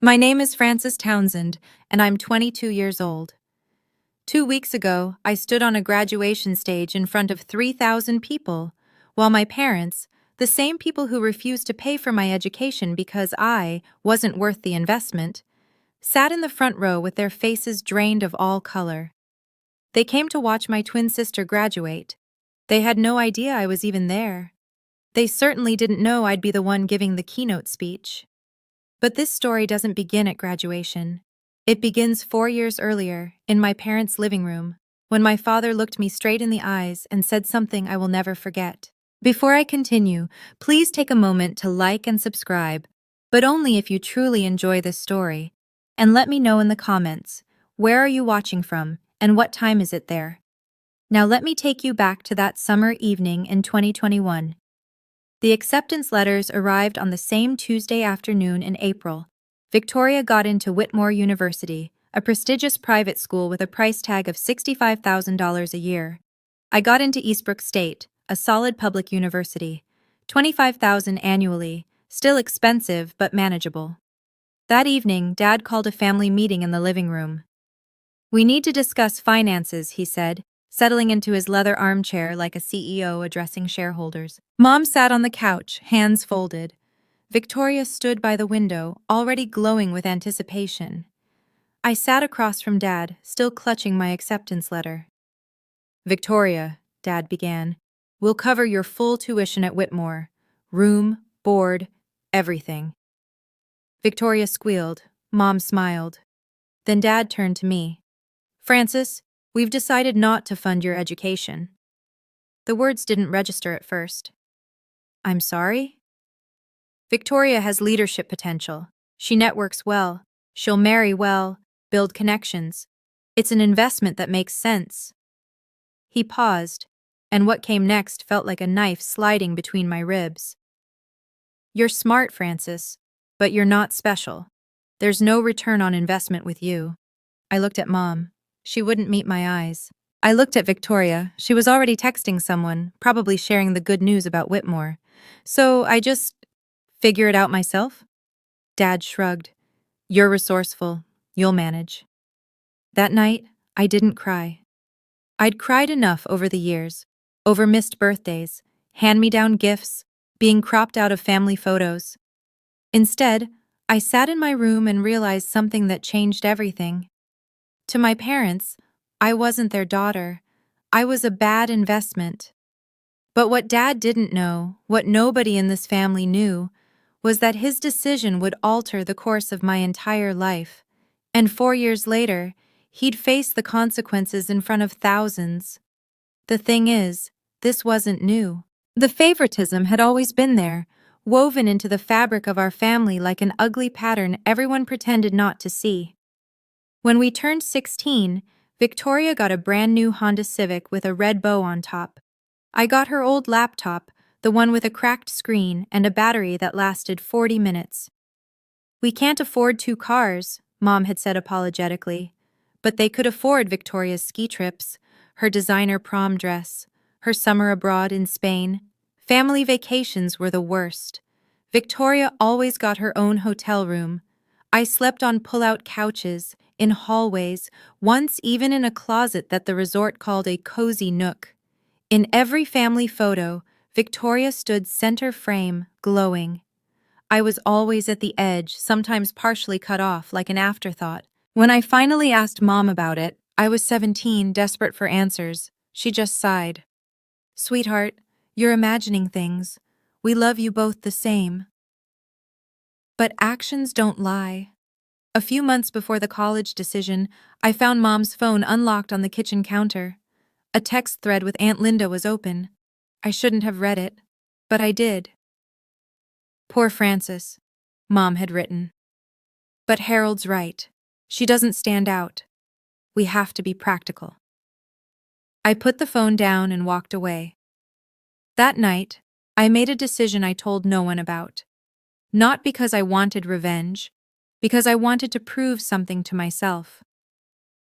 My name is Frances Townsend, and I'm 22 years old. 2 weeks ago, I stood on a graduation stage in front of 3,000 people, while my parents, the same people who refused to pay for my education because I wasn't worth the investment, sat in the front row with their faces drained of all color. They came to watch my twin sister graduate. They had no idea I was even there. They certainly didn't know I'd be the one giving the keynote speech. But this story doesn't begin at graduation. It begins 4 years earlier, in my parents' living room, when my father looked me straight in the eyes and said something I will never forget. Before I continue, please take a moment to like and subscribe, but only if you truly enjoy this story. And let me know in the comments, where are you watching from, and what time is it there? Now let me take you back to that summer evening in 2021. The acceptance letters arrived on the same Tuesday afternoon in April. Victoria got into Whitmore University, a prestigious private school with a price tag of $65,000 a year. I got into Eastbrook State, a solid public university. $25,000 annually, still expensive but manageable. That evening, Dad called a family meeting in the living room. "We need to discuss finances," he said, settling into his leather armchair like a CEO addressing shareholders. Mom sat on the couch, hands folded. Victoria stood by the window, already glowing with anticipation. I sat across from Dad, still clutching my acceptance letter. "Victoria," Dad began, "we'll cover your full tuition at Whitmore. Room, board, everything." Victoria squealed. Mom smiled. Then Dad turned to me. "Frances, we've decided not to fund your education." The words didn't register at first. "I'm sorry?" "Victoria has leadership potential. She networks well. She'll marry well, build connections. It's an investment that makes sense." He paused, and what came next felt like a knife sliding between my ribs. "You're smart, Frances, but you're not special. There's no return on investment with you." I looked at Mom. She wouldn't meet my eyes. I looked at Victoria. She was already texting someone, probably sharing the good news about Whitmore. So I just figure it out myself? Dad shrugged. "You're resourceful. You'll manage." That night, I didn't cry. I'd cried enough over the years, over missed birthdays, hand-me-down gifts, being cropped out of family photos. Instead, I sat in my room and realized something that changed everything. To my parents, I wasn't their daughter. I was a bad investment. But what Dad didn't know, what nobody in this family knew, was that his decision would alter the course of my entire life. And 4 years later, he'd face the consequences in front of thousands. The thing is, this wasn't new. The favoritism had always been there, woven into the fabric of our family like an ugly pattern everyone pretended not to see. When we turned 16, Victoria got a brand new Honda Civic with a red bow on top. I got her old laptop, the one with a cracked screen and a battery that lasted 40 minutes. "We can't afford 2 cars," Mom had said apologetically. But they could afford Victoria's ski trips, her designer prom dress, her summer abroad in Spain. Family vacations were the worst. Victoria always got her own hotel room. I slept on pull-out couches, in hallways, once even in a closet that the resort called a cozy nook. In every family photo, Victoria stood center frame, glowing. I was always at the edge, sometimes partially cut off like an afterthought. When I finally asked Mom about it, I was 17, desperate for answers. She just sighed. "Sweetheart, you're imagining things. We love you both the same." But actions don't lie. A few months before the college decision, I found Mom's phone unlocked on the kitchen counter. A text thread with Aunt Linda was open. I shouldn't have read it, but I did. "Poor Frances," Mom had written. "But Harold's right. She doesn't stand out. We have to be practical." I put the phone down and walked away. That night, I made a decision I told no one about. Not because I wanted revenge, because I wanted to prove something to myself.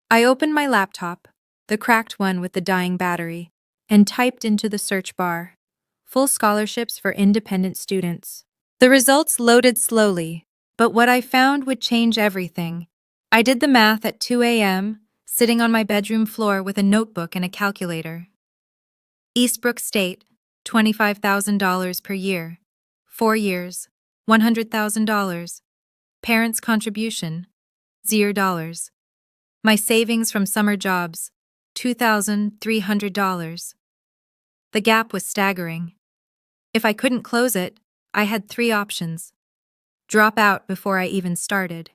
I opened my laptop, the cracked one with the dying battery, and typed into the search bar, "Full scholarships for independent students." The results loaded slowly, But what I found would change everything. I did the math at 2 a.m., sitting on my bedroom floor with a notebook and a calculator. Eastbrook State, $25,000 per year. 4 years, $100,000. Parents' contribution, $0. My savings from summer jobs, $2,300. The gap was staggering. If I couldn't close it, I had 3 options. Drop out before I even started.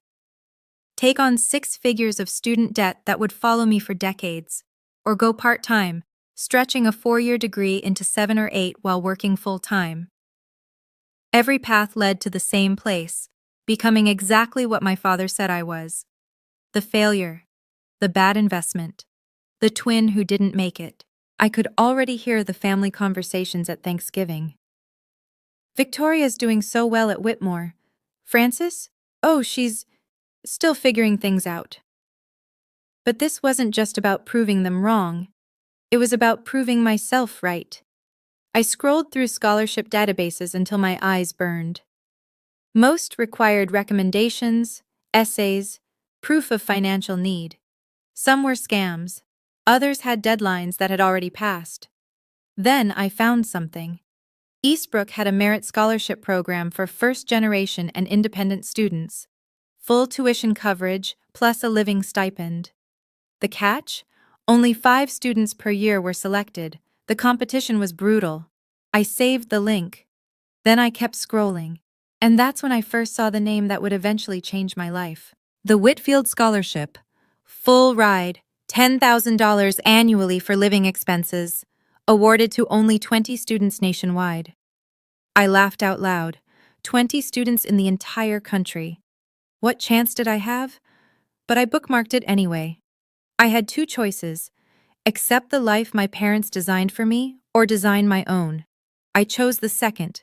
Take on 6 figures of student debt that would follow me for decades, or go part-time, stretching a 4-year degree into 7 or 8 while working full-time. Every path led to the same place, becoming exactly what my father said I was. The failure, the bad investment, the twin who didn't make it. I could already hear the family conversations at Thanksgiving. Victoria's doing so well at Whitmore. Frances? Oh, she's still figuring things out. But this wasn't just about proving them wrong. It was about proving myself right. I scrolled through scholarship databases until my eyes burned. Most required recommendations, essays, proof of financial need. Some were scams. Others had deadlines that had already passed. Then I found something. Eastbrook had a merit scholarship program for first-generation and independent students. Full tuition coverage, plus a living stipend. The catch? Only 5 students per year were selected. The competition was brutal. I saved the link. Then I kept scrolling. And that's when I first saw the name that would eventually change my life. The Whitfield Scholarship. Full ride, $10,000 annually for living expenses. Awarded to only 20 students nationwide. I laughed out loud. 20 students in the entire country. What chance did I have? But I bookmarked it anyway. I had 2 choices: accept the life my parents designed for me or design my own. I chose the second.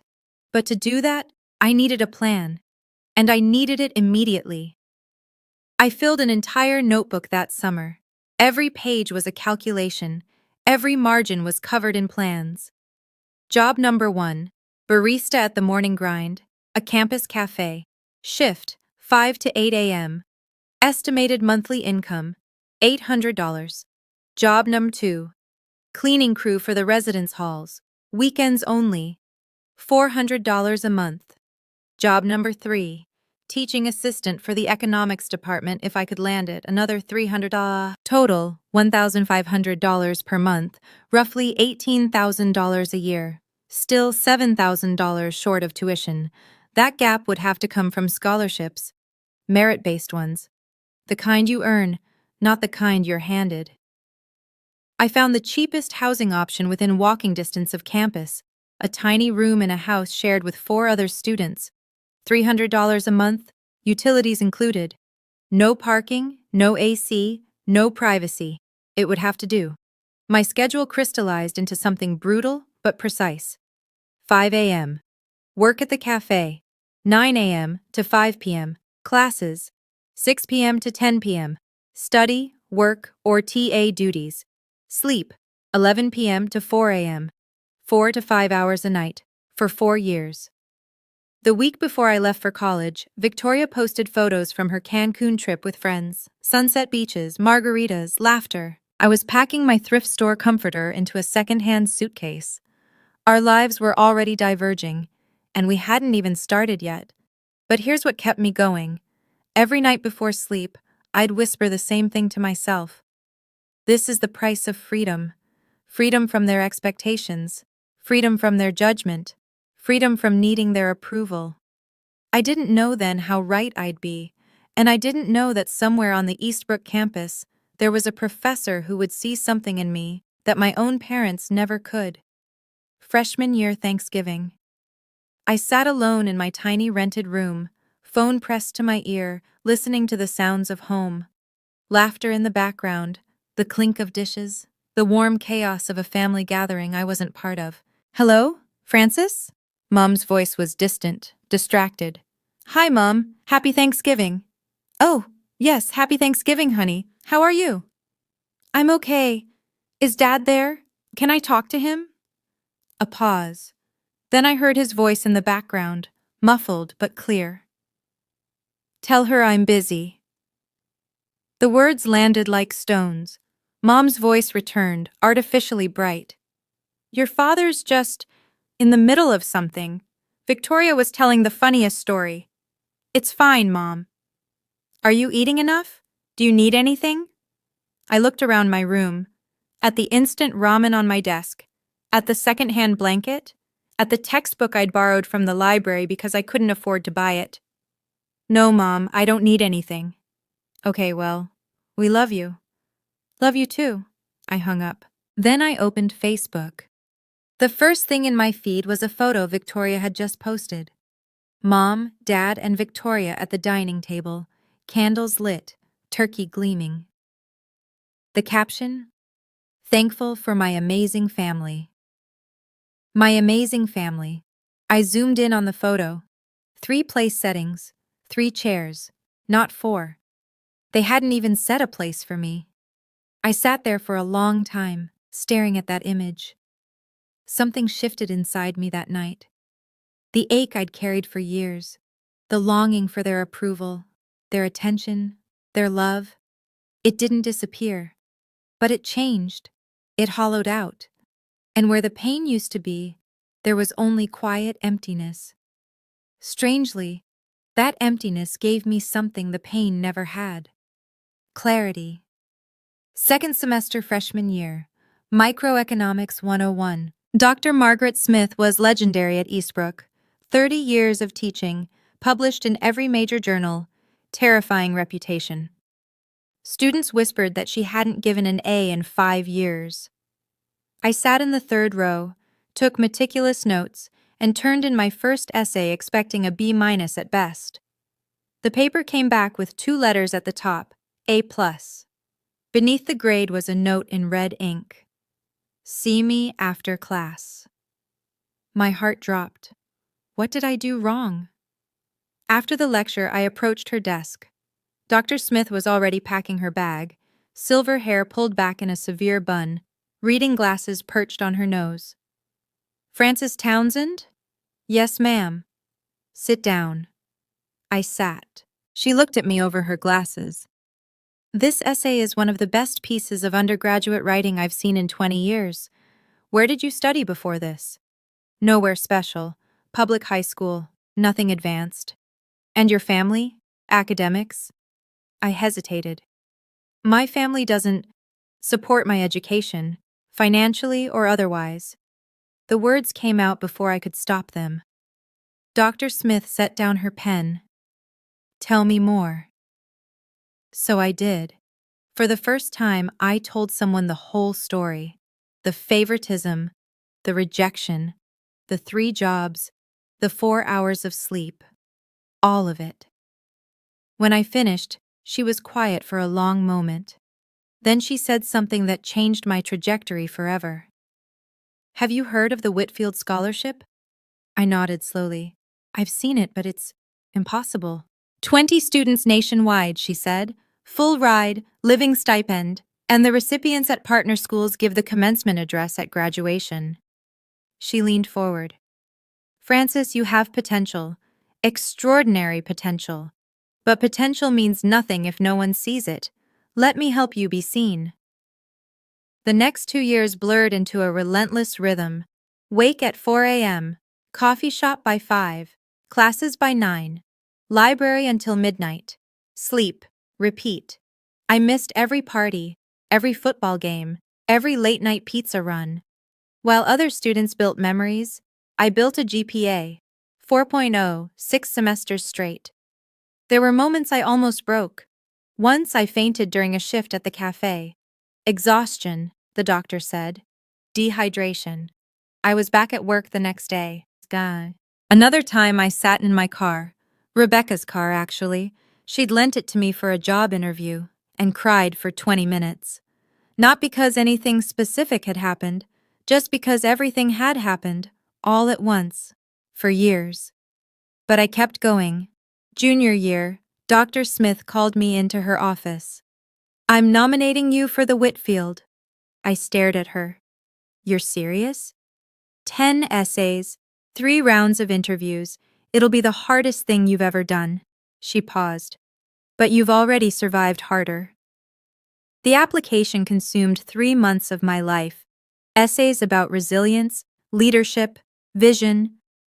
But to do that, I needed a plan. And I needed it immediately. I filled an entire notebook that summer. Every page was a calculation. Every margin was covered in plans. Job number 1, barista at the Morning Grind, a campus cafe. Shift, 5 to 8 a.m. Estimated monthly income, $800. Job number 2, cleaning crew for the residence halls. Weekends only, $400 a month. Job number 3, teaching assistant for the economics department if I could land it, another $300. Total, $1,500 per month, roughly $18,000 a year. Still $7,000 short of tuition. That gap would have to come from scholarships, merit-based ones. The kind you earn, not the kind you're handed. I found the cheapest housing option within walking distance of campus, a tiny room in a house shared with 4 other students. $300 a month, utilities included. No parking, no AC, no privacy. It would have to do. My schedule crystallized into something brutal but precise. 5 a.m. Work at the cafe. 9 a.m. to 5 p.m. Classes. 6 p.m. to 10 p.m. Study, work, or TA duties. Sleep. 11 p.m. to 4 a.m. 4 to 5 hours a night. For 4 years. The week before I left for college, Victoria posted photos from her Cancun trip with friends. Sunset beaches, margaritas, laughter. I was packing my thrift store comforter into a second-hand suitcase. Our lives were already diverging, and we hadn't even started yet. But here's what kept me going. Every night before sleep, I'd whisper the same thing to myself. This is the price of freedom. Freedom from their expectations. Freedom from their judgment. Freedom from needing their approval. I didn't know then how right I'd be, and I didn't know that somewhere on the Eastbrook campus there was a professor who would see something in me that my own parents never could. Freshman year Thanksgiving. I sat alone in my tiny rented room, phone pressed to my ear, listening to the sounds of home. Laughter in the background, the clink of dishes, the warm chaos of a family gathering I wasn't part of. Hello, Frances? Mom's voice was distant, distracted. Hi, Mom. Happy Thanksgiving. Oh, yes, happy Thanksgiving, honey. How are you? I'm okay. Is Dad there? Can I talk to him? A pause. Then I heard his voice in the background, muffled but clear. Tell her I'm busy. The words landed like stones. Mom's voice returned, artificially bright. Your father's just in the middle of something. Victoria was telling the funniest story. It's fine, Mom. Are you eating enough? Do you need anything? I looked around my room. At the instant ramen on my desk. At the second-hand blanket. At the textbook I'd borrowed from the library because I couldn't afford to buy it. No, Mom, I don't need anything. Okay, well, we love you. Love you too. I hung up. Then I opened Facebook. The first thing in my feed was a photo Victoria had just posted. Mom, Dad, and Victoria at the dining table, candles lit, turkey gleaming. The caption? Thankful for my amazing family. My amazing family. I zoomed in on the photo. 3 place settings, 3 chairs, not 4. They hadn't even set a place for me. I sat there for a long time, staring at that image. Something shifted inside me that night. The ache I'd carried for years, the longing for their approval, their attention, their love. It didn't disappear, but it changed. It hollowed out. And where the pain used to be, there was only quiet emptiness. Strangely, that emptiness gave me something the pain never had. Clarity. Second semester freshman year, Microeconomics 101. Dr. Margaret Smith was legendary at Eastbrook. 30 years of teaching, published in every major journal, terrifying reputation. Students whispered that she hadn't given an A in 5 years. I sat in the 3rd row, took meticulous notes, and turned in my first essay expecting a B- at best. The paper came back with 2 letters at the top, A+. Beneath the grade was a note in red ink. See me after class. My heart dropped. What did I do wrong? After the lecture, I approached her desk. Dr. Smith was already packing her bag, silver hair pulled back in a severe bun, reading glasses perched on her nose. Frances Townsend? Yes, ma'am. Sit down. I sat. She looked at me over her glasses. This essay is one of the best pieces of undergraduate writing I've seen in 20 years. Where did you study before this? Nowhere special. Public high school. Nothing advanced. And your family? Academics? I hesitated. My family doesn't support my education, financially or otherwise. The words came out before I could stop them. Dr. Smith set down her pen. Tell me more. So I did. For the first time, I told someone the whole story. The favoritism, the rejection, the 3 jobs, the 4 hours of sleep. All of it. When I finished, she was quiet for a long moment. Then she said something that changed my trajectory forever. Have you heard of the Whitfield Scholarship? I nodded slowly. I've seen it, but it's impossible. 20 students nationwide, she said. Full ride, living stipend, and the recipients at partner schools give the commencement address at graduation. She leaned forward. Frances, you have potential. Extraordinary potential. But potential means nothing if no one sees it. Let me help you be seen. The next 2 years blurred into a relentless rhythm. Wake at 4 a.m., coffee shop by 5, classes by 9, library until midnight, sleep, repeat. I missed every party, every football game, every late-night pizza run. While other students built memories, I built a GPA, 4.0, 6 semesters straight. There were moments I almost broke. Once I fainted during a shift at the cafe. Exhaustion, the doctor said. Dehydration. I was back at work the next day. Another time I sat in my car. Rebecca's car, actually. She'd lent it to me for a job interview, and cried for 20 minutes. Not because anything specific had happened, just because everything had happened, all at once, for years. But I kept going. Junior year, Dr. Smith called me into her office. I'm nominating you for the Whitfield. I stared at her. You're serious? 10 essays, 3 rounds of interviews. It'll be the hardest thing you've ever done. She paused. But you've already survived harder. The application consumed 3 months of my life. Essays about resilience, leadership, vision,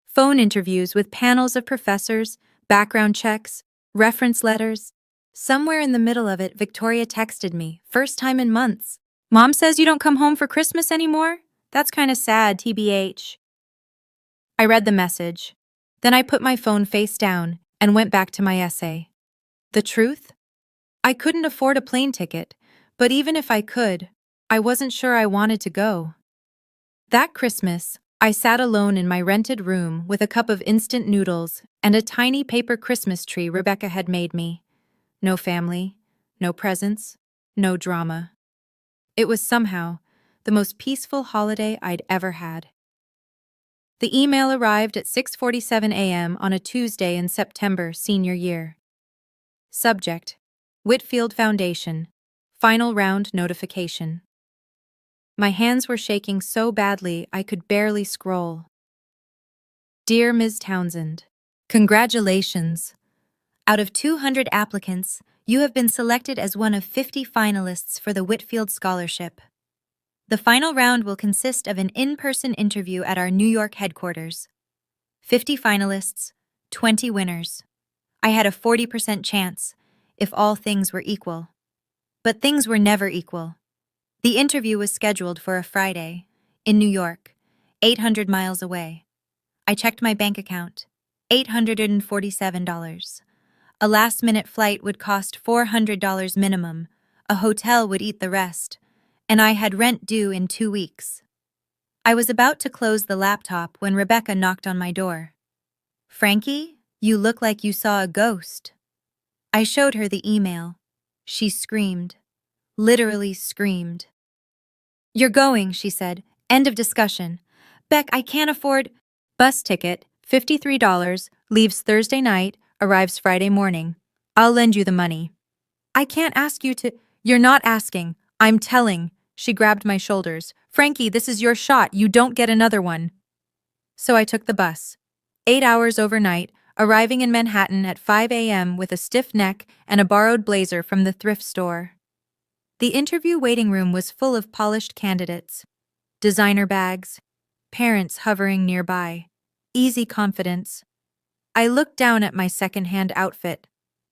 phone interviews with panels of professors, background checks, reference letters. Somewhere in the middle of it, Victoria texted me, first time in months. Mom says you don't come home for Christmas anymore? That's kinda sad, TBH. I read the message. Then I put my phone face down and went back to my essay. The truth? I couldn't afford a plane ticket, but even if I could, I wasn't sure I wanted to go. That Christmas, I sat alone in my rented room with a cup of instant noodles and a tiny paper Christmas tree Rebecca had made me. No family, no presents, no drama. It was somehow the most peaceful holiday I'd ever had. The email arrived at 6:47 a.m. on a Tuesday in September senior year. Subject: Whitfield Foundation. Final round notification. My hands were shaking so badly I could barely scroll. Dear Ms. Townsend, congratulations. Out of 200 applicants, you have been selected as one of 50 finalists for the Whitfield Scholarship. The final round will consist of an in-person interview at our New York headquarters. 50 finalists, 20 winners. I had a 40% chance, if all things were equal. But things were never equal. The interview was scheduled for a Friday, in New York, 800 miles away. I checked my bank account, $847. A last-minute flight would cost $400 minimum, a hotel would eat the rest, and I had rent due in 2 weeks. I was about to close the laptop when Rebecca knocked on my door. Frankie, you look like you saw a ghost. I showed her the email. She screamed. Literally screamed. You're going, she said. End of discussion. Beck, I can't afford... Bus ticket, $53, leaves Thursday night, arrives Friday morning. I'll lend you the money. I can't ask you to... You're not asking. I'm telling. She grabbed my shoulders. Frankie, this is your shot. You don't get another one. So I took the bus. 8 hours overnight, arriving in Manhattan at 5 a.m. with a stiff neck and a borrowed blazer from the thrift store. The interview waiting room was full of polished candidates. Designer bags. Parents hovering nearby. Easy confidence. I looked down at my second-hand outfit.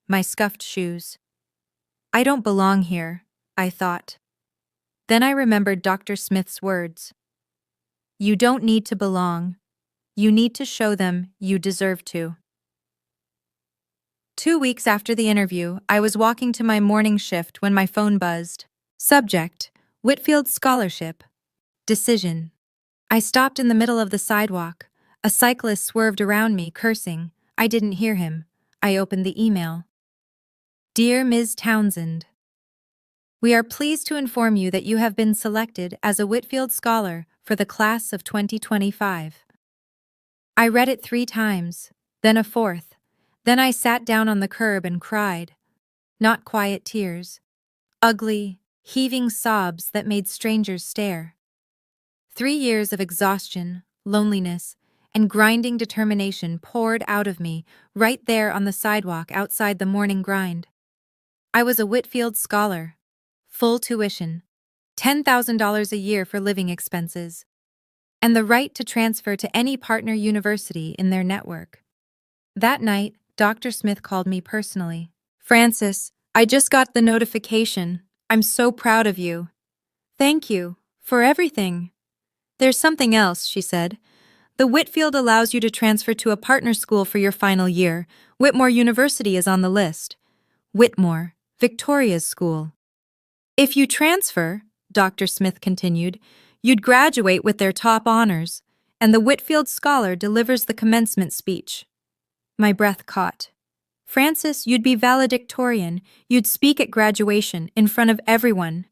My scuffed shoes. I don't belong here, I thought. Then I remembered Dr. Smith's words. You don't need to belong. You need to show them you deserve to. 2 weeks after the interview, I was walking to my morning shift when my phone buzzed. Subject: Whitfield Scholarship. Decision. I stopped in the middle of the sidewalk. A cyclist swerved around me, cursing. I didn't hear him. I opened the email. Dear Ms. Townsend, we are pleased to inform you that you have been selected as a Whitfield Scholar for the class of 2025. I read it 3 times, then a 4th. Then I sat down on the curb and cried. Not quiet tears. Ugly, heaving sobs that made strangers stare. 3 years of exhaustion, loneliness, and grinding determination poured out of me right there on the sidewalk outside the morning grind. I was a Whitfield Scholar. Full tuition, $10,000 a year for living expenses, and the right to transfer to any partner university in their network. That night, Dr. Smith called me personally. Francis, I just got the notification. I'm so proud of you. Thank you for everything. There's something else, she said. The Whitfield allows you to transfer to a partner school for your final year. Whitmore University is on the list. Whitmore, Victoria's school. If you transfer, Dr. Smith continued, you'd graduate with their top honors, and the Whitfield Scholar delivers the commencement speech. My breath caught. Francis, you'd be valedictorian. You'd speak at graduation in front of everyone.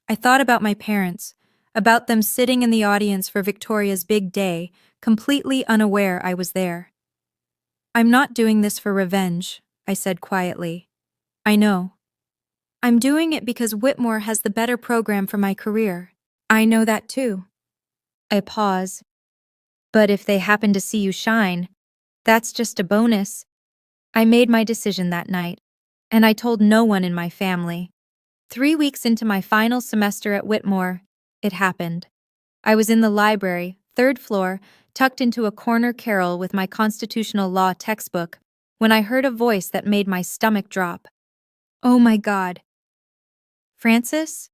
I thought about my parents, about them sitting in the audience for Victoria's big day, completely unaware I was there. I'm not doing this for revenge, I said quietly. I know. I'm doing it because Whitmore has the better program for my career. I know that too. I pause. But if they happen to see you shine, that's just a bonus. I made my decision that night, and I told no one in my family. 3 weeks into my final semester at Whitmore, it happened. I was in the library, third floor, tucked into a corner carrel with my constitutional law textbook, when I heard a voice that made my stomach drop. Oh my God. Francis?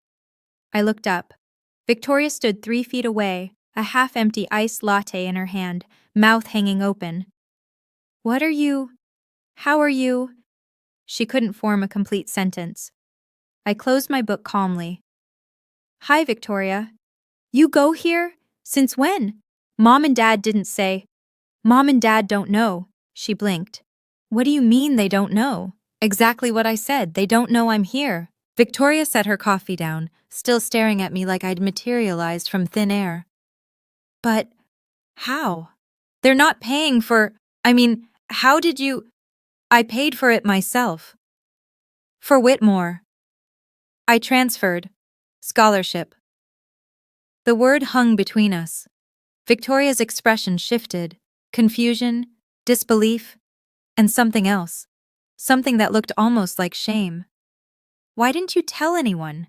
I looked up. Victoria stood 3 feet away, a half-empty iced latte in her hand, mouth hanging open. How are you? She couldn't form a complete sentence. I closed my book calmly. Hi, Victoria. You go here? Since when? Mom and Dad didn't say. Mom and Dad don't know. She blinked. What do you mean they don't know? Exactly what I said. They don't know I'm here. Victoria set her coffee down, still staring at me like I'd materialized from thin air. But how? They're not paying for. How did you? I paid for it myself. For Whitmore. I transferred. Scholarship. The word hung between us. Victoria's expression shifted. Confusion, disbelief, and something else. Something that looked almost like shame. Why didn't you tell anyone?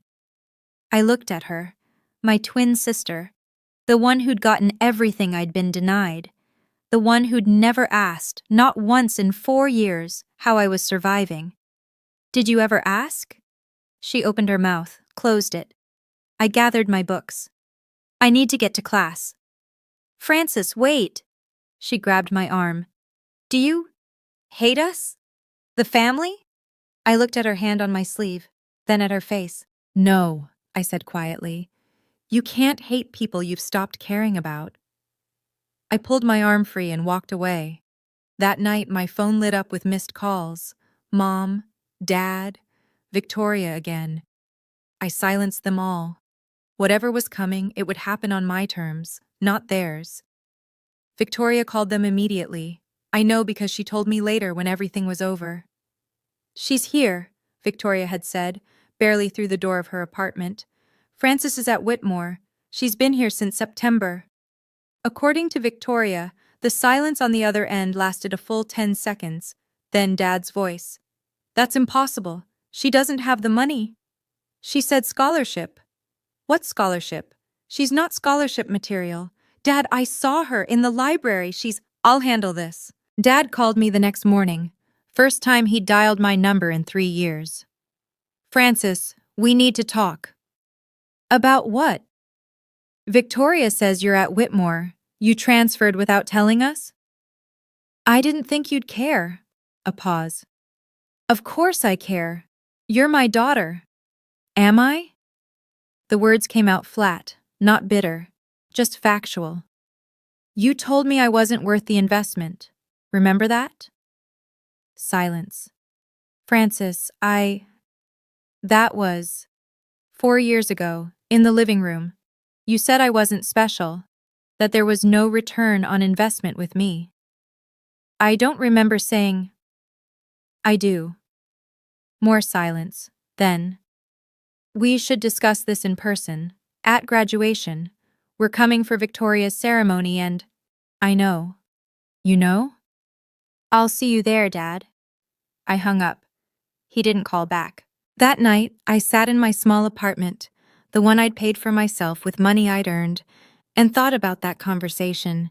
I looked at her, my twin sister, the one who'd gotten everything I'd been denied, the one who'd never asked, not once in 4 years, how I was surviving. Did you ever ask? She opened her mouth, closed it. I gathered my books. I need to get to class. Francis, wait. She grabbed my arm. Do you hate us? The family? I looked at her hand on my sleeve, then at her face. No, I said quietly. You can't hate people you've stopped caring about. I pulled my arm free and walked away. That night, my phone lit up with missed calls. Mom, Dad, Victoria again. I silenced them all. Whatever was coming, it would happen on my terms, not theirs. Victoria called them immediately. I know because she told me later when everything was over. She's here, Victoria had said, barely through the door of her apartment. Francis is at Whitmore. She's been here since September. According to Victoria, the silence on the other end lasted a full 10 seconds. Then Dad's voice. That's impossible. She doesn't have the money. She said scholarship. What scholarship? She's not scholarship material. Dad, I saw her in the library. I'll handle this. Dad called me the next morning. First time he'd dialed my number in 3 years. Francis, we need to talk. About what? Victoria says you're at Whitmore. You transferred without telling us? I didn't think you'd care. A pause. Of course I care. You're my daughter. Am I? The words came out flat, not bitter, just factual. You told me I wasn't worth the investment. Remember that? Silence. Francis, That was 4 years ago, in the living room. You said I wasn't special, that there was no return on investment with me. I don't remember saying. I do. More silence. Then. We should discuss this in person, at graduation. We're coming for Victoria's ceremony and. I know. You know? I'll see you there, Dad. I hung up. He didn't call back. That night, I sat in my small apartment, the one I'd paid for myself with money I'd earned, and thought about that conversation.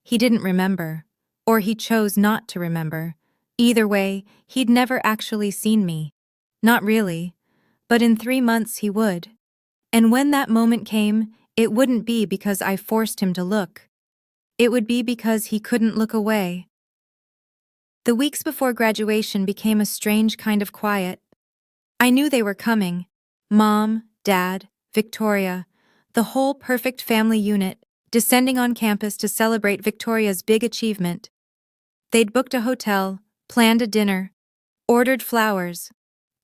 He didn't remember, or he chose not to remember. Either way, he'd never actually seen me. Not really, but in 3 months he would. And when that moment came, it wouldn't be because I forced him to look. It would be because he couldn't look away. The weeks before graduation became a strange kind of quiet. I knew they were coming. Mom, Dad, Victoria, the whole perfect family unit, descending on campus to celebrate Victoria's big achievement. They'd booked a hotel, planned a dinner, ordered flowers.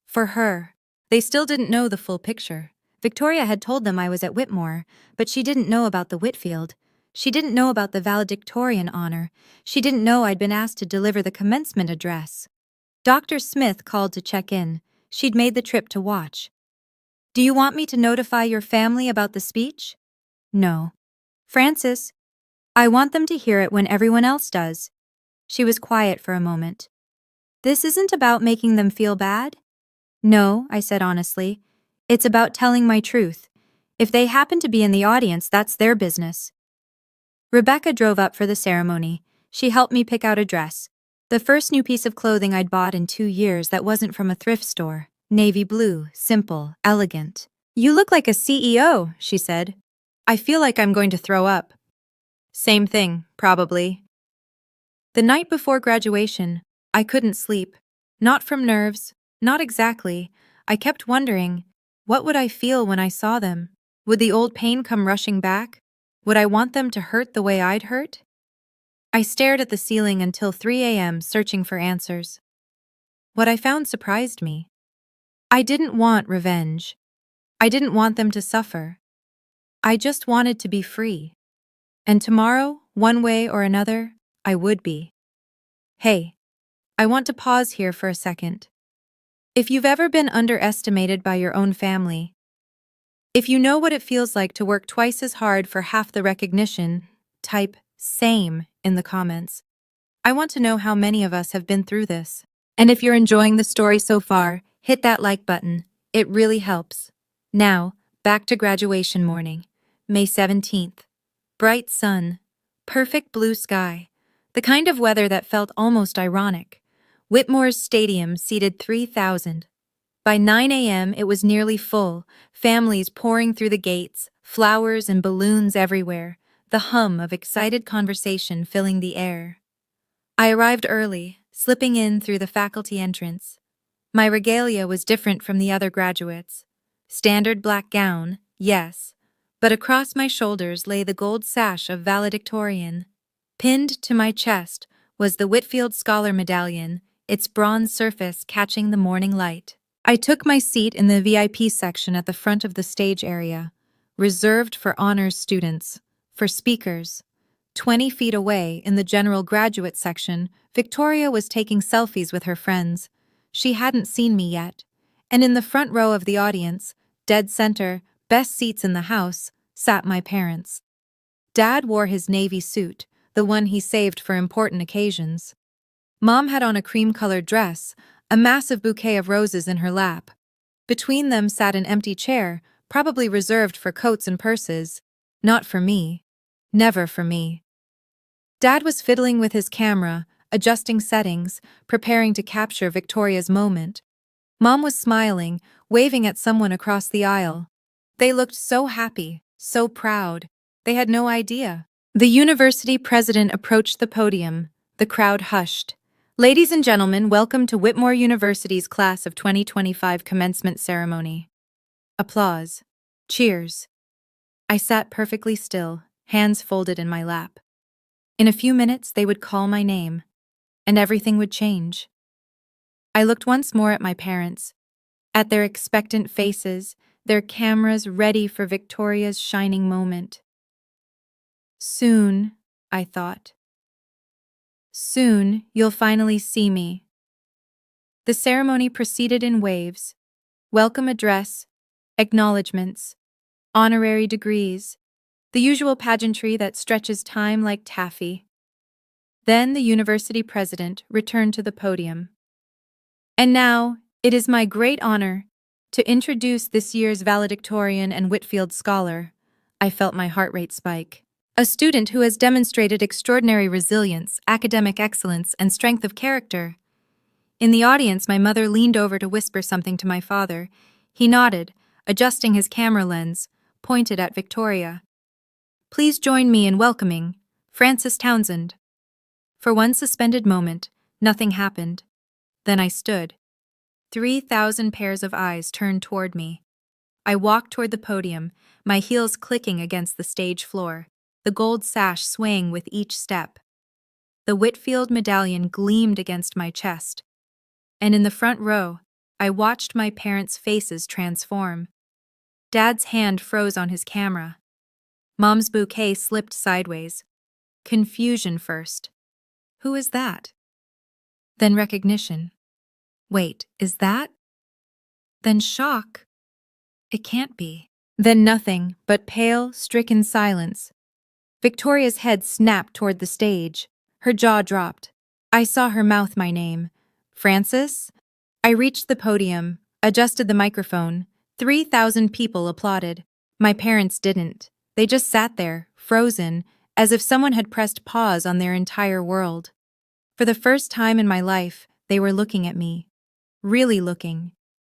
For her. They still didn't know the full picture. Victoria had told them I was at Whitmore, but she didn't know about the Whitfield. She didn't know about the Valedictorian honor. She didn't know I'd been asked to deliver the commencement address. Dr. Smith called to check in. She'd made the trip to watch. Do you want me to notify your family about the speech? No. Francis, I want them to hear it when everyone else does. She was quiet for a moment. This isn't about making them feel bad? No, I said honestly. It's about telling my truth. If they happen to be in the audience, that's their business. Rebecca drove up for the ceremony. She helped me pick out a dress. The first new piece of clothing I'd bought in 2 years that wasn't from a thrift store. Navy blue, simple, elegant. You look like a CEO, she said. I feel like I'm going to throw up. Same thing, probably. The night before graduation, I couldn't sleep. Not from nerves, not exactly. I kept wondering, what would I feel when I saw them? Would the old pain come rushing back? Would I want them to hurt the way I'd hurt? I stared at the ceiling until 3 a.m. searching for answers. What I found surprised me. I didn't want revenge. I didn't want them to suffer. I just wanted to be free. And tomorrow, one way or another, I would be. Hey, I want to pause here for a second. If you've ever been underestimated by your own family, if you know what it feels like to work twice as hard for half the recognition, type same in the comments. I want to know how many of us have been through this. And if you're enjoying the story so far, hit that like button. It really helps. Now, back to graduation morning. May 17th. Bright sun. Perfect blue sky. The kind of weather that felt almost ironic. Whitmore's Stadium seated 3,000. By 9 a.m., it was nearly full, families pouring through the gates, flowers and balloons everywhere, the hum of excited conversation filling the air. I arrived early, slipping in through the faculty entrance. My regalia was different from the other graduates. Standard black gown, yes, but across my shoulders lay the gold sash of Valedictorian. Pinned to my chest was the Whitfield Scholar Medallion, its bronze surface catching the morning light. I took my seat in the VIP section at the front of the stage area, reserved for honors students, for speakers. 20 feet away, in the general graduate section, Victoria was taking selfies with her friends. She hadn't seen me yet. And in the front row of the audience, dead center, best seats in the house, sat my parents. Dad wore his navy suit, the one he saved for important occasions. Mom had on a cream-colored dress, a massive bouquet of roses in her lap. Between them sat an empty chair, probably reserved for coats and purses. Not for me. Never for me. Dad was fiddling with his camera, adjusting settings, preparing to capture Victoria's moment. Mom was smiling, waving at someone across the aisle. They looked so happy, so proud. They had no idea. The university president approached the podium. The crowd hushed. Ladies and gentlemen, welcome to Whitmore University's class of 2025 commencement ceremony. Applause. Cheers. I sat perfectly still, hands folded in my lap. In a few minutes, they would call my name, and everything would change. I looked once more at my parents, at their expectant faces, their cameras ready for Victoria's shining moment. Soon, I thought. Soon, you'll finally see me. The ceremony proceeded in waves. Welcome address, acknowledgements, honorary degrees, the usual pageantry that stretches time like taffy. Then the university president returned to the podium. And now, it is my great honor to introduce this year's valedictorian and Whitfield scholar. I felt my heart rate spike. A student who has demonstrated extraordinary resilience, academic excellence, and strength of character. In the audience, my mother leaned over to whisper something to my father. He nodded, adjusting his camera lens, pointed at Victoria. Please join me in welcoming Frances Townsend. For one suspended moment, nothing happened. Then I stood. 3,000 pairs of eyes turned toward me. I walked toward the podium, my heels clicking against the stage floor, the gold sash swaying with each step. The Whitfield medallion gleamed against my chest. And in the front row, I watched my parents' faces transform. Dad's hand froze on his camera. Mom's bouquet slipped sideways. Confusion first. Who is that? Then recognition. Wait, is that? Then shock. It can't be. Then nothing but pale, stricken silence. Victoria's head snapped toward the stage. Her jaw dropped. I saw her mouth my name, Francis? I reached the podium, adjusted the microphone. 3,000 people applauded. My parents didn't. They just sat there, frozen, as if someone had pressed pause on their entire world. For the first time in my life, they were looking at me. Really looking.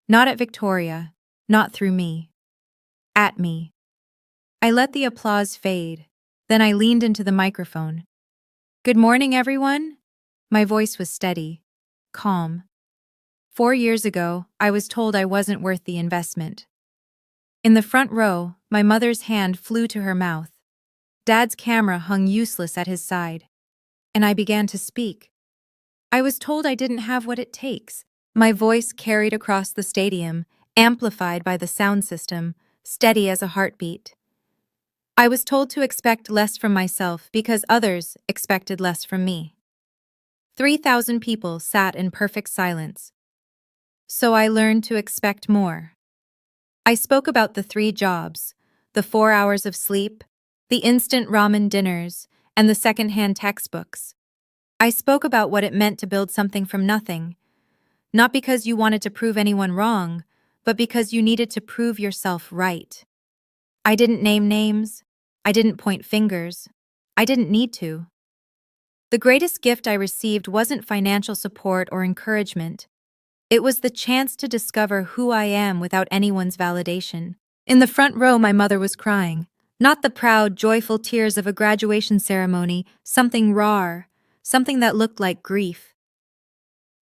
Not at Victoria, not through me. At me. I let the applause fade. Then I leaned into the microphone. Good morning, everyone. My voice was steady, calm. 4 years ago, I was told I wasn't worth the investment. In the front row, my mother's hand flew to her mouth. Dad's camera hung useless at his side. And I began to speak. I was told I didn't have what it takes. My voice carried across the stadium, amplified by the sound system, steady as a heartbeat. I was told to expect less from myself because others expected less from me. 3,000 people sat in perfect silence. So I learned to expect more. I spoke about the 3 jobs, the 4 hours of sleep, the instant ramen dinners, and the second-hand textbooks. I spoke about what it meant to build something from nothing, not because you wanted to prove anyone wrong, but because you needed to prove yourself right. I didn't name names. I didn't point fingers. I didn't need to. The greatest gift I received wasn't financial support or encouragement. It was the chance to discover who I am without anyone's validation. In the front row, my mother was crying. Not the proud, joyful tears of a graduation ceremony, something raw, something that looked like grief.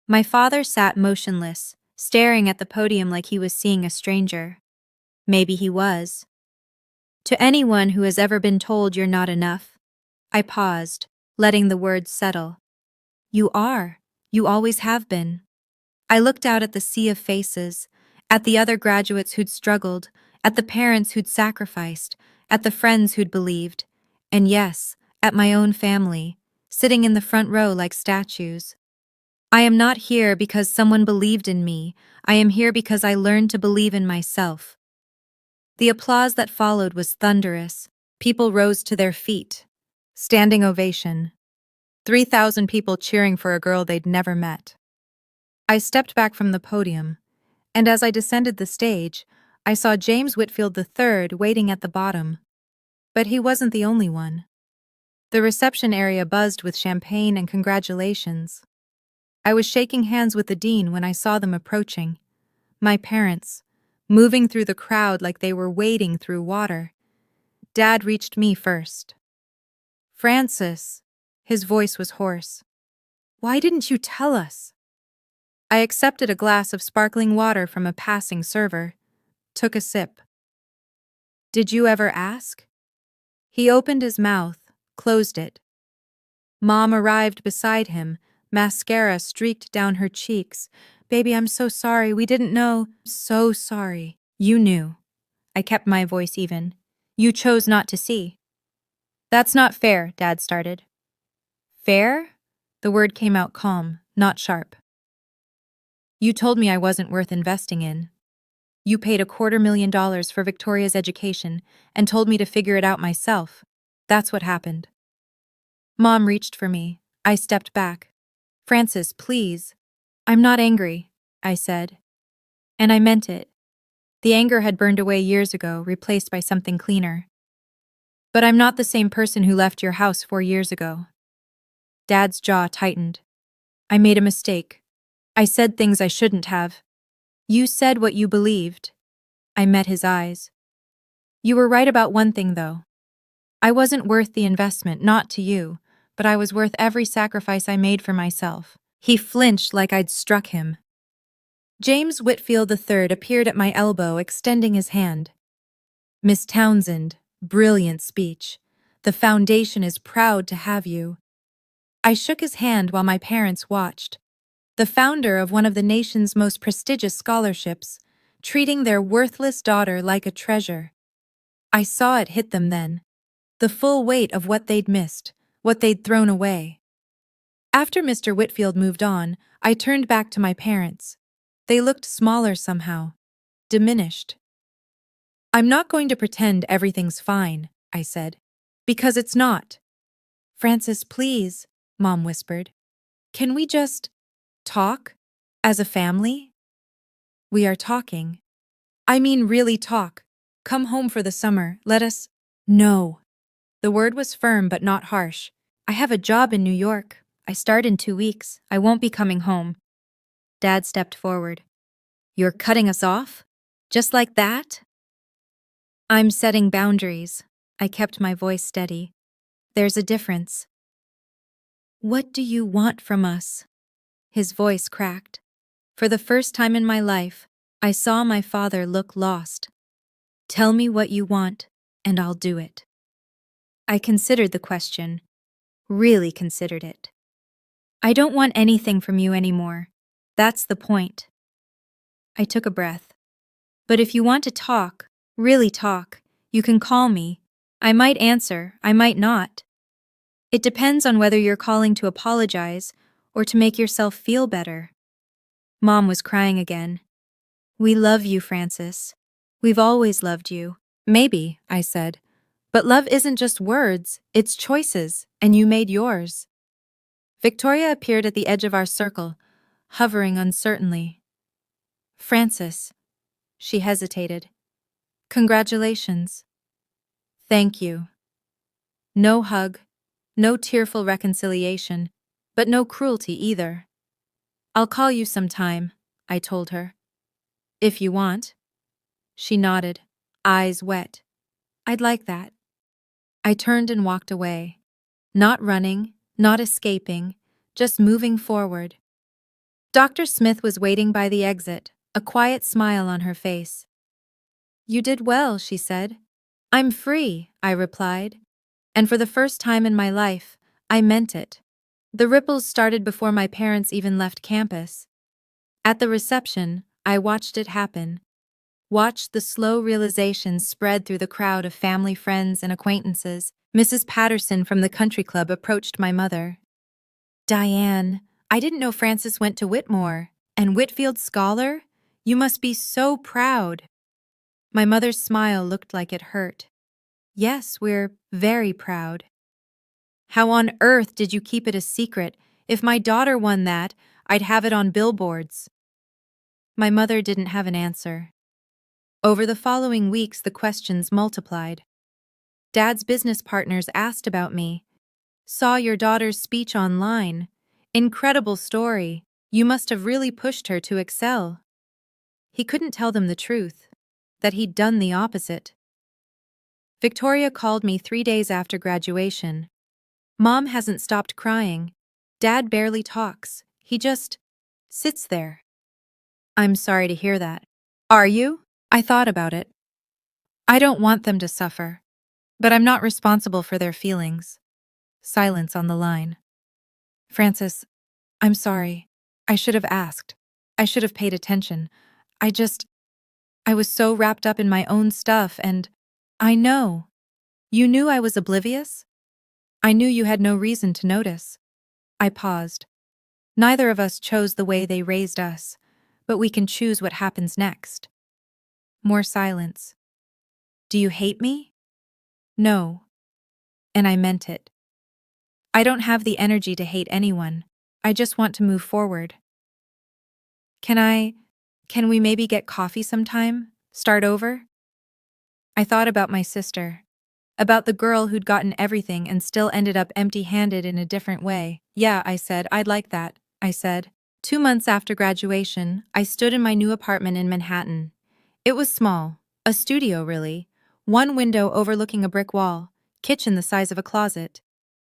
My father sat motionless, staring at the podium like he was seeing a stranger. Maybe he was. To anyone who has ever been told you're not enough, I paused, letting the words settle. You are. You always have been. I looked out at the sea of faces, at the other graduates who'd struggled, at the parents who'd sacrificed, at the friends who'd believed, and yes, at my own family, sitting in the front row like statues. I am not here because someone believed in me. I am here because I learned to believe in myself. The applause that followed was thunderous. People rose to their feet. Standing ovation. 3,000 people cheering for a girl they'd never met. I stepped back from the podium, and as I descended the stage, I saw James Whitfield III waiting at the bottom. But he wasn't the only one. The reception area buzzed with champagne and congratulations. I was shaking hands with the dean when I saw them approaching. My parents, moving through the crowd like they were wading through water. Dad reached me first. Francis, his voice was hoarse. Why didn't you tell us? I accepted a glass of sparkling water from a passing server, took a sip. Did you ever ask? He opened his mouth, closed it. Mom arrived beside him, mascara streaked down her cheeks. Baby, I'm so sorry, we didn't know. So sorry. You knew. I kept my voice even. You chose not to see. That's not fair, Dad started. Fair? The word came out calm, not sharp. You told me I wasn't worth investing in. You paid $250,000 for Victoria's education and told me to figure it out myself. That's what happened. Mom reached for me. I stepped back. Francis, please. I'm not angry, I said. And I meant it. The anger had burned away years ago, replaced by something cleaner. But I'm not the same person who left your house 4 years ago. Dad's jaw tightened. I made a mistake. I said things I shouldn't have. You said what you believed. I met his eyes. You were right about one thing, though. I wasn't worth the investment, not to you, but I was worth every sacrifice I made for myself. He flinched like I'd struck him. James Whitfield III appeared at my elbow, extending his hand. Miss Townsend, brilliant speech. The foundation is proud to have you. I shook his hand while my parents watched. The founder of one of the nation's most prestigious scholarships, treating their worthless daughter like a treasure. I saw it hit them then. The full weight of what they'd missed, what they'd thrown away. After Mr. Whitfield moved on, I turned back to my parents. They looked smaller somehow, diminished. I'm not going to pretend everything's fine, I said, because it's not. Francis, please, Mom whispered. Can we just talk? As a family? We are talking. I mean, really talk. Come home for the summer. Let us. No. The word was firm but not harsh. I have a job in New York. I start in 2 weeks. I won't be coming home. Dad stepped forward. You're cutting us off? Just like that? I'm setting boundaries. I kept my voice steady. There's a difference. What do you want from us? His voice cracked. For the first time in my life, I saw my father look lost. Tell me what you want, and I'll do it. I considered the question. Really considered it. I don't want anything from you anymore. That's the point. I took a breath. But if you want to talk, really talk, you can call me. I might answer, I might not. It depends on whether you're calling to apologize or to make yourself feel better. Mom was crying again. We love you, Francis. We've always loved you. Maybe, I said. But love isn't just words, it's choices, and you made yours. Victoria appeared at the edge of our circle, hovering uncertainly. Francis. She hesitated. Congratulations. Thank you. No hug, no tearful reconciliation, but no cruelty either. I'll call you sometime, I told her. If you want. She nodded, eyes wet. I'd like that. I turned and walked away. Not running, not escaping, just moving forward. Dr. Smith was waiting by the exit, a quiet smile on her face. You did well, she said. I'm free, I replied. And for the first time in my life, I meant it. The ripples started before my parents even left campus. At the reception, I watched it happen. Watched the slow realization spread through the crowd of family, friends, and acquaintances. Mrs. Patterson from the country club approached my mother. Diane, I didn't know Francis went to Whitmore. And Whitfield Scholar? You must be so proud. My mother's smile looked like it hurt. Yes, we're very proud. How on earth did you keep it a secret? If my daughter won that, I'd have it on billboards. My mother didn't have an answer. Over the following weeks, the questions multiplied. Dad's business partners asked about me. Saw your daughter's speech online. Incredible story. You must have really pushed her to excel. He couldn't tell them the truth, that he'd done the opposite. Victoria called me 3 days after graduation. Mom hasn't stopped crying. Dad barely talks. He just sits there. I'm sorry to hear that. Are you? I thought about it. I don't want them to suffer, but I'm not responsible for their feelings. Silence on the line. Francis, I'm sorry. I should have asked. I should have paid attention. I was so wrapped up in my own stuff and I know. You knew I was oblivious? I knew you had no reason to notice. I paused. Neither of us chose the way they raised us, but we can choose what happens next. More silence. Do you hate me? No. And I meant it. I don't have the energy to hate anyone. I just want to move forward. Can we maybe get coffee sometime? Start over? I thought about my sister. About the girl who'd gotten everything and still ended up empty-handed in a different way. Yeah, I said, I'd like that, I said. 2 months after graduation, I stood in my new apartment in Manhattan. It was small, a studio really, one window overlooking a brick wall, kitchen the size of a closet.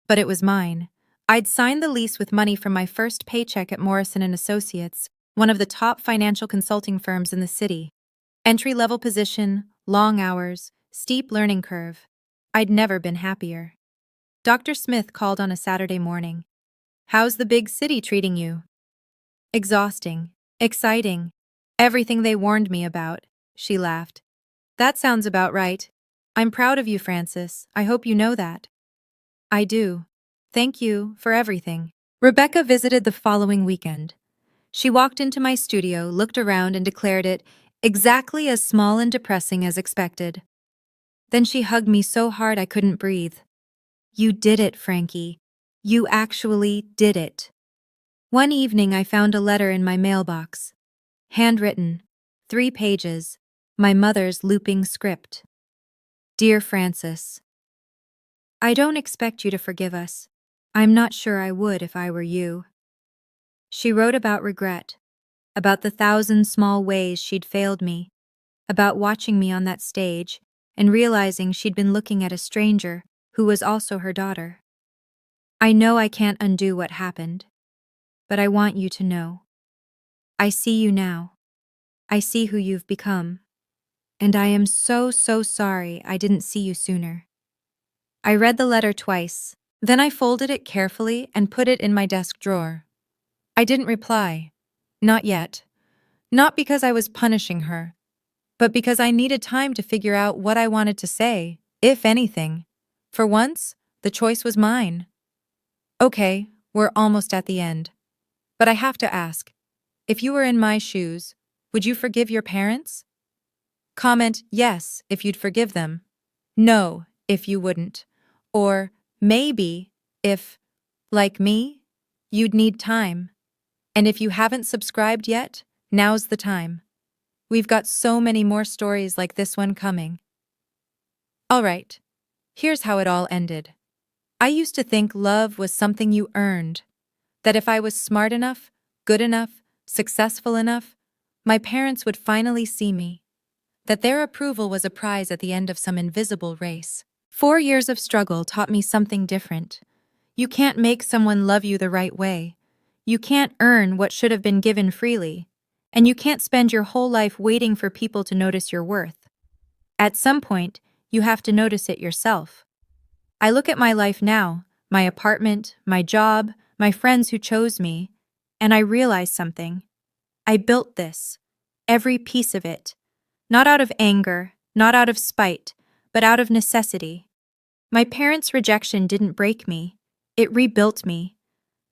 But it was mine. I'd signed the lease with money from my first paycheck at Morrison & Associates, one of the top financial consulting firms in the city. Entry-level position, long hours, steep learning curve. I'd never been happier. Dr. Smith called on a Saturday morning. How's the big city treating you? Exhausting. Exciting. Everything they warned me about. She laughed. That sounds about right. I'm proud of you, Francis. I hope you know that. I do. Thank you for everything. Rebecca visited the following weekend. She walked into my studio, looked around, and declared it exactly as small and depressing as expected. Then she hugged me so hard I couldn't breathe. You did it, Frankie. You actually did it. One evening I found a letter in my mailbox. Handwritten. 3 pages. My mother's looping script. Dear Francis, I don't expect you to forgive us. I'm not sure I would if I were you. She wrote about regret, about the 1,000 small ways she'd failed me, about watching me on that stage and realizing she'd been looking at a stranger who was also her daughter. I know I can't undo what happened, but I want you to know. I see you now. I see who you've become. And I am so sorry I didn't see you sooner. I read the letter twice, then I folded it carefully and put it in my desk drawer. I didn't reply. Not yet. Not because I was punishing her, but because I needed time to figure out what I wanted to say, if anything. For once, the choice was mine. Okay, we're almost at the end. But I have to ask, if you were in my shoes, would you forgive your parents? Comment yes if you'd forgive them. No if you wouldn't. Or maybe if, like me, you'd need time. And if you haven't subscribed yet, now's the time. We've got so many more stories like this one coming. All right, here's how it all ended. I used to think love was something you earned, that if I was smart enough, good enough, successful enough, my parents would finally see me, that their approval was a prize at the end of some invisible race. 4 years of struggle taught me something different. You can't make someone love you the right way. You can't earn what should have been given freely. And you can't spend your whole life waiting for people to notice your worth. At some point, you have to notice it yourself. I look at my life now, my apartment, my job, my friends who chose me, and I realize something. I built this, every piece of it, not out of anger, not out of spite, but out of necessity. My parents' rejection didn't break me, it rebuilt me.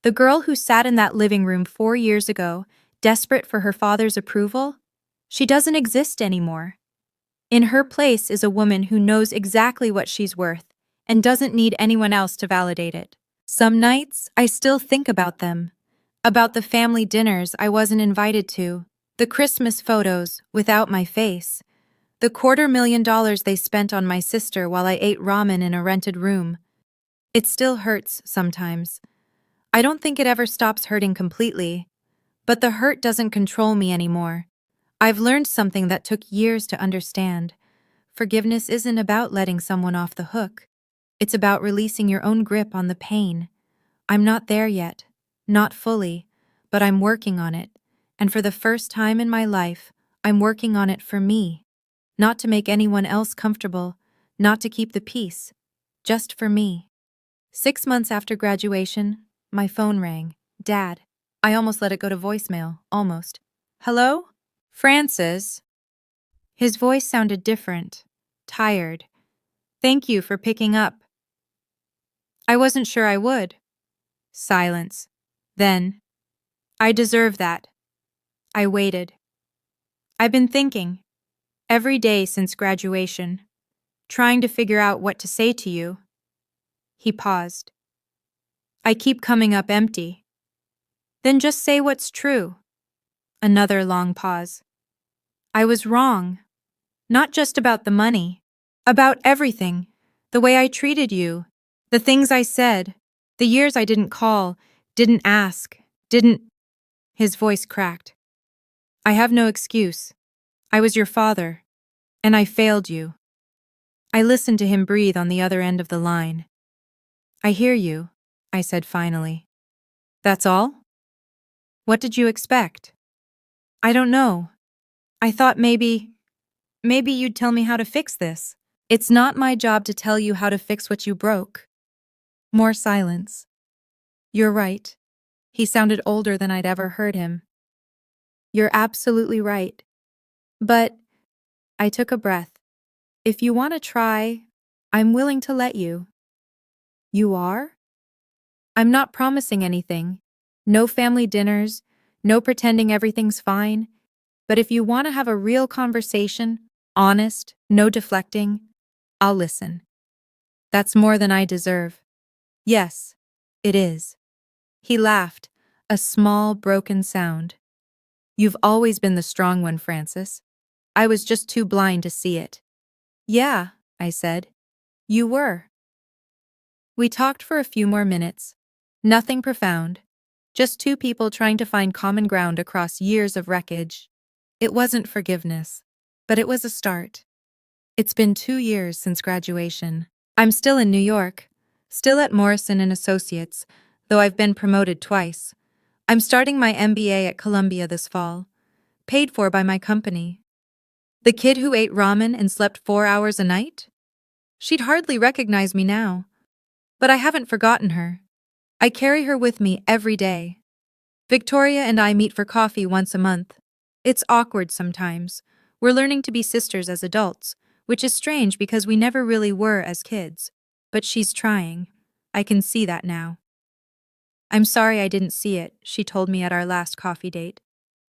The girl who sat in that living room 4 years ago, desperate for her father's approval, she doesn't exist anymore. In her place is a woman who knows exactly what she's worth and doesn't need anyone else to validate it. Some nights, I still think about them. About the family dinners I wasn't invited to, the Christmas photos without my face, the $250,000 they spent on my sister while I ate ramen in a rented room. It still hurts sometimes. I don't think it ever stops hurting completely, but the hurt doesn't control me anymore. I've learned something that took years to understand. Forgiveness isn't about letting someone off the hook. It's about releasing your own grip on the pain. I'm not there yet, not fully, but I'm working on it. And for the first time in my life, I'm working on it for me. Not to make anyone else comfortable, not to keep the peace, just for me. 6 months after graduation, my phone rang. Dad. I almost let it go to voicemail, almost. Hello? Francis. His voice sounded different, tired. Thank you for picking up. I wasn't sure I would. Silence. Then, I deserve that. I waited. I've been thinking, every day since graduation, trying to figure out what to say to you. He paused. I keep coming up empty. Then just say what's true. Another long pause. I was wrong. Not just about the money. About everything. The way I treated you. The things I said. The years I didn't call, didn't ask, didn't... His voice cracked. I have no excuse. I was your father. And I failed you. I listened to him breathe on the other end of the line. I hear you, I said finally. That's all? What did you expect? I don't know. I thought maybe you'd tell me how to fix this. It's not my job to tell you how to fix what you broke. More silence. You're right. He sounded older than I'd ever heard him. You're absolutely right. But I took a breath. If you want to try, I'm willing to let you. You are? I'm not promising anything. No family dinners, no pretending everything's fine. But if you want to have a real conversation, honest, no deflecting, I'll listen. That's more than I deserve. Yes, it is. He laughed, A small, broken sound. You've always been the strong one, Francis. I was just too blind to see it. Yeah, I said. You were. We talked for a few more minutes. Nothing profound. Just two people trying to find common ground across years of wreckage. It wasn't forgiveness, but it was a start. It's been 2 years since graduation. I'm still in New York, still at Morrison and Associates, though I've been promoted twice. I'm starting my MBA at Columbia this fall, paid for by my company. The kid who ate ramen and slept 4 hours a night? She'd hardly recognize me now. But I haven't forgotten her. I carry her with me every day. Victoria and I meet for coffee once a month. It's awkward sometimes. We're learning to be sisters as adults, which is strange because we never really were as kids. But she's trying. I can see that now. I'm sorry I didn't see it, she told me at our last coffee date.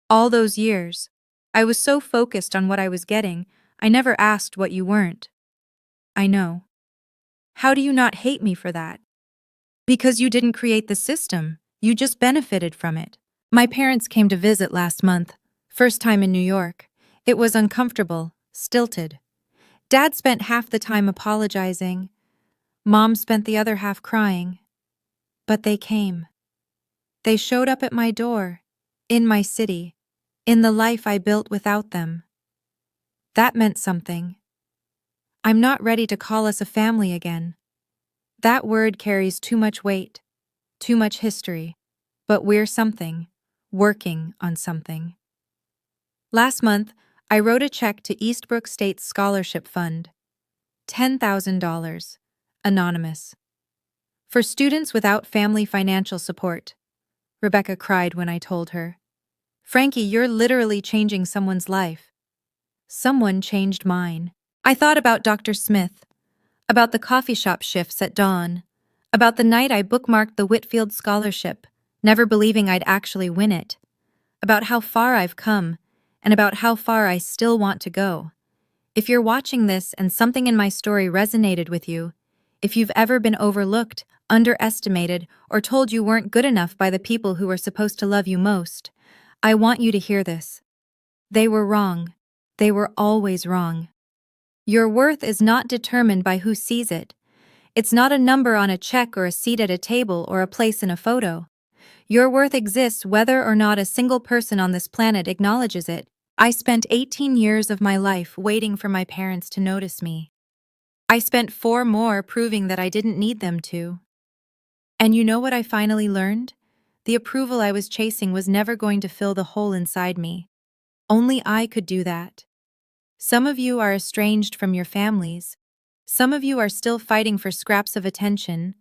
All those years, I was so focused on what I was getting, I never asked what you weren't. I know. How do you not hate me for that? Because you didn't create the system, you just benefited from it. My parents came to visit last month, first time in New York. It was uncomfortable, stilted. Dad spent half the time apologizing. Mom spent the other half crying. But they came. They showed up at my door, in my city, in the life I built without them. That meant something. I'm not ready to call us a family again. That word carries too much weight, too much history, but we're something, working on something. Last month, I wrote a check to Eastbrook State's Scholarship Fund. $10,000. Anonymous. For students without family financial support. Rebecca cried when I told her. Frankie, you're literally changing someone's life. Someone changed mine. I thought about Dr. Smith, about the coffee shop shifts at dawn, about the night I bookmarked the Whitfield Scholarship, never believing I'd actually win it, about how far I've come, and about how far I still want to go. If you're watching this and something in my story resonated with you, if you've ever been overlooked, underestimated, or told you weren't good enough by the people who were supposed to love you most, I want you to hear this. They were wrong. They were always wrong. Your worth is not determined by who sees it. It's not a number on a check or a seat at a table or a place in a photo. Your worth exists whether or not a single person on this planet acknowledges it. I spent 18 years of my life waiting for my parents to notice me. I spent 4 more proving that I didn't need them to. And you know what I finally learned? The approval I was chasing was never going to fill the hole inside me. Only I could do that. Some of you are estranged from your families. Some of you are still fighting for scraps of attention.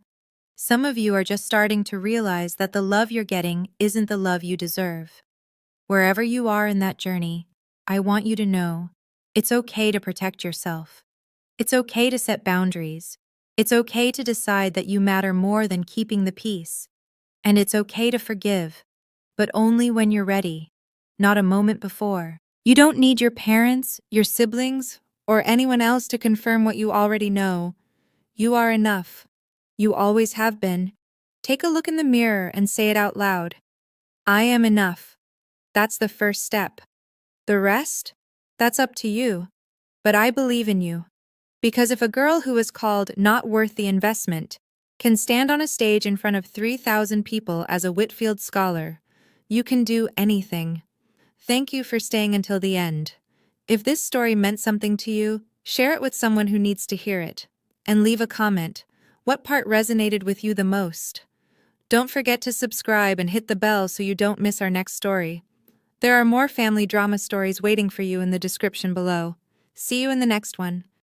Some of you are just starting to realize that the love you're getting isn't the love you deserve. Wherever you are in that journey, I want you to know it's okay to protect yourself. It's okay to set boundaries. It's okay to decide that you matter more than keeping the peace. And it's okay to forgive, but only when you're ready, not a moment before. You don't need your parents, your siblings, or anyone else to confirm what you already know. You are enough. You always have been. Take a look in the mirror and say it out loud. I am enough. That's the first step. The rest? That's up to you. But I believe in you. Because if a girl who is called not worth the investment can stand on a stage in front of 3,000 people as a Whitfield scholar, you can do anything. Thank you for staying until the end. If this story meant something to you, share it with someone who needs to hear it. And leave a comment. What part resonated with you the most? Don't forget to subscribe and hit the bell so you don't miss our next story. There are more family drama stories waiting for you in the description below. See you in the next one.